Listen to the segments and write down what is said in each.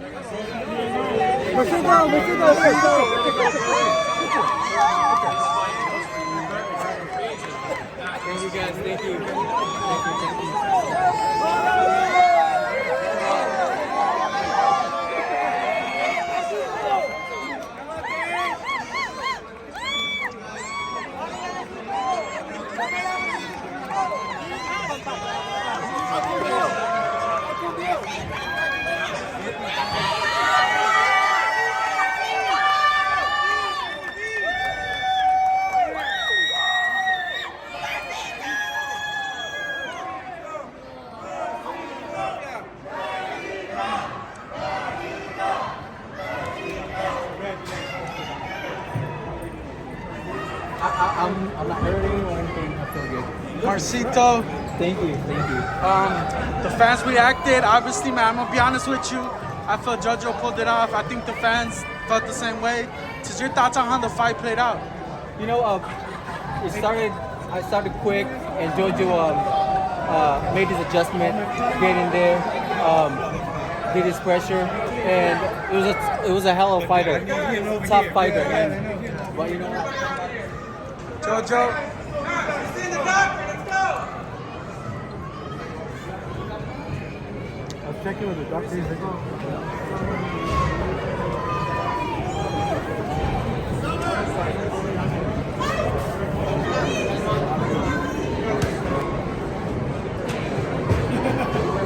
Thank you guys. Thank you. I'm not hurting or anything. I feel good. Mercito, Thank you. the fans reacted. Obviously, man, I'm gonna be honest with you. I felt Jojo pulled it off. I think the fans felt the same way. Just your thoughts on how the fight played out? You know, I started quick, and Jojo made his adjustment, get in there, did his pressure, and it was a hell of a fighter, top fighter, man. But you know, Jojo. I'll check in with the doctor.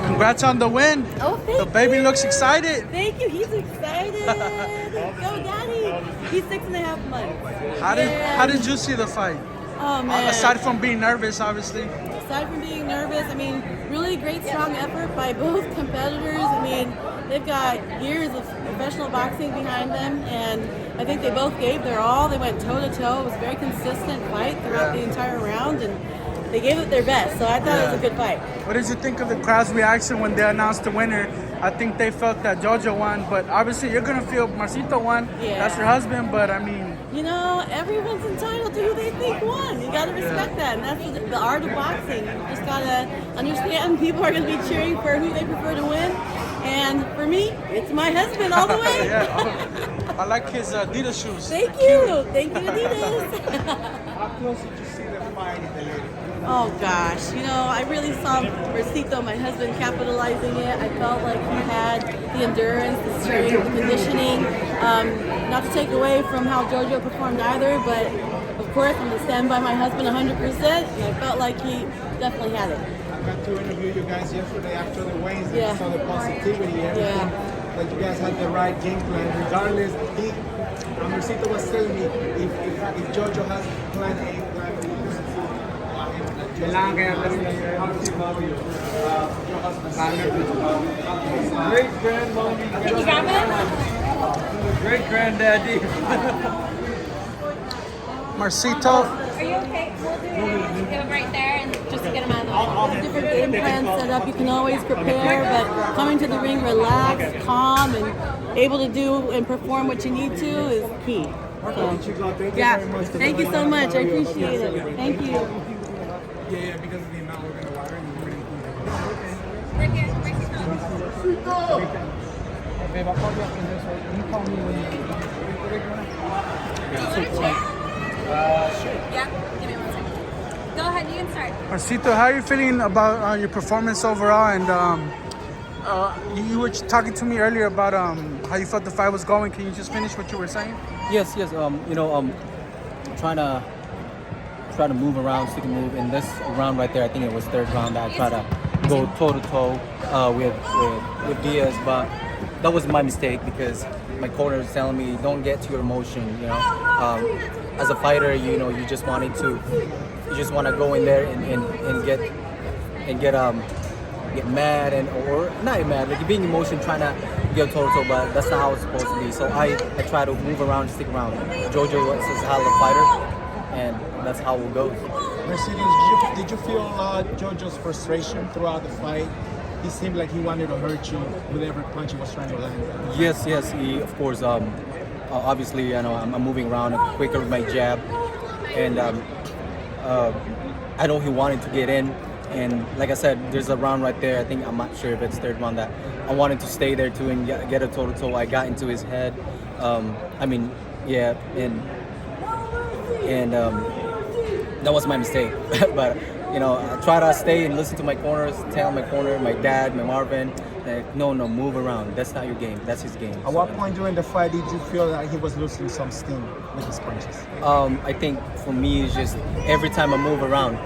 Congrats on the win. Oh, thank The baby you. looks excited. Thank you. He's excited. Go, Daddy. He's 6.5 months. How did you see the fight? Oh, man. Aside from being nervous, obviously. Aside from being nervous, I mean, really great, strong effort by both competitors. I mean, they've got years of professional boxing behind them, and I think they both gave their all. They went toe-to-toe. It was a very consistent fight throughout the entire round, and they gave it their best, so I thought it was a good fight. What did you think of the crowd's reaction when they announced the winner? I think they felt that Jojo won, but obviously you're gonna feel Mercito won. Yeah. That's your husband, but I mean, You know, everyone's entitled to who they think won. You gotta respect that, and that's the art of boxing. You just gotta understand people are gonna be cheering for who they prefer to win. And for me, it's my husband all the way. yeah. I like his Adidas shoes. Thank you, Adidas. How close did you see the fight in the lady? Oh gosh, you know, I really saw Mercito, my husband, capitalizing it. I felt like he had the endurance, the strength, the conditioning. Not to take away from how Jojo performed either, but of course I'm going to stand by my husband 100%, and I felt like he definitely had it. I got to interview you guys yesterday after the weigh-ins, and Yeah. I saw the positivity, everything. Like you guys had the right game plan. Regardless, Mercito was telling me if Jojo has plan A, plan B. great grandmommy, great granddaddy. Mercito, Are you okay? We'll do him right there and just get him out of the way. Different game plans set up, you can always prepare, but coming to the ring relaxed, calm, and able to do and perform what you need to is key. So, yeah, thank you so much. I appreciate it. Thank you. Yeah, because of the amount we're going to water and we're going Right here, right here. Babe, I'll call you after this, right? Can you call me when you Yeah, give me 1 second. Go ahead, you can start. Mercito, how are you feeling about your performance overall? And you were talking to me earlier about how you felt the fight was going. Can you just finish what you were saying? Yes. You know, trying to move around, stick and move. In this round right there, I think it was third round that I tried to go toe to toe with Diaz, but that was my mistake because my corner is telling me don't get to your emotion. You know, as a fighter, you know, you just want to go in there and get mad or not mad, like being emotion, trying to get toe to toe, but that's not how it's supposed to be. So I try to move around, stick around. Jojo is a hell of a fighter, and that's how it goes. Mercedes, did you feel Jojo's frustration throughout the fight? He seemed like he wanted to hurt you with every punch he was trying to land. Yes, he, of course. Obviously, you know, I'm moving around quicker with my jab, and I know he wanted to get in. And like I said, there's a round right there. I'm not sure if it's third round that I wanted to stay there too and get a toe-to-toe. I got into his head. I mean, yeah, and that was my mistake. But you know, I try to stay and listen to my corners, tell my corner, my dad, my Marvin, no, move around. That's not your game. That's his game. At what point during the fight did you feel that he was losing some steam with his punches? I think for me it's just every time I move around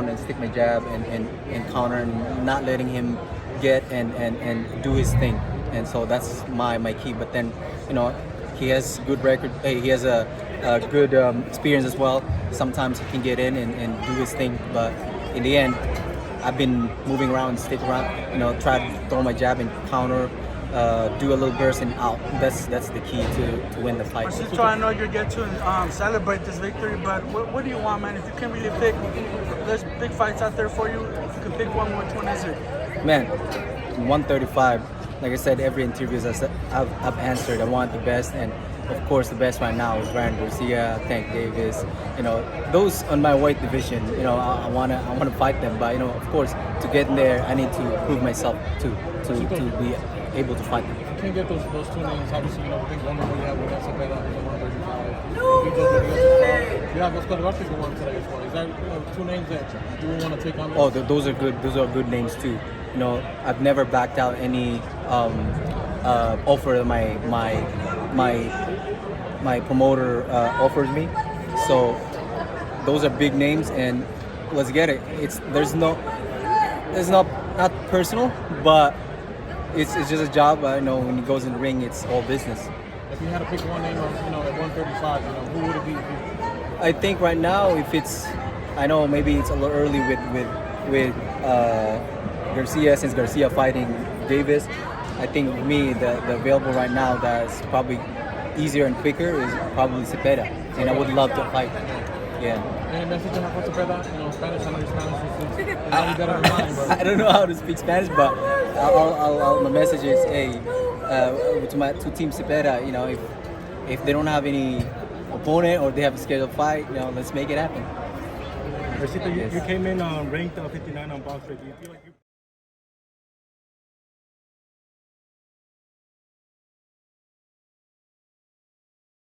and stick my jab and counter and not letting him get and do his thing. And so that's my key. But then, you know, he has good record. He has a good experience as well. Sometimes he can get in and do his thing. But in the end, I've been moving around and stick around. You know, try to throw my jab and counter, do a little burst and out. That's the key to win the fight. Mercito, I know you get to celebrate this victory, but what do you want, man? If you can really pick, there's big fights out there for you. If you can pick one, which one is it? Man, 135. Like I said, every interview I've answered. I want the best, and of course, the best right now is Ryan Garcia, Tank Davis. You know, those on my weight division. You know, I wanna fight them, but you know, of course, to get in there, I need to prove myself to be able to fight them. If you can't get those two names, obviously, you know, I think one more you have with Cepeda is 135. You have Oscar Garcia one today as well. Is that two names that you would want to take on? Oh, those are good. Those are good names too. You know, I've never backed out any offer that my promoter offered me. So those are big names, and let's get it. It's not personal, but it's just a job. You know, when he goes in the ring, it's all business. If you had to pick one name, you know, at 135, you know, who would it be? I think right now, if it's, I know maybe it's a little early with Garcia, since Garcia fighting Davis. I think for me, the available right now that's probably easier and quicker is probably Cepeda, and I would love to fight. Yeah. And message him about Cepeda, you know, Spanish. I know your Spanish is probably better than mine, but I don't know how to speak Spanish, but my message is, hey, to Team Cepeda, you know, if they don't have any opponent or they have a scheduled fight, you know, let's make it happen. Mercito, you came in ranked 59 on box rate. Do you feel like you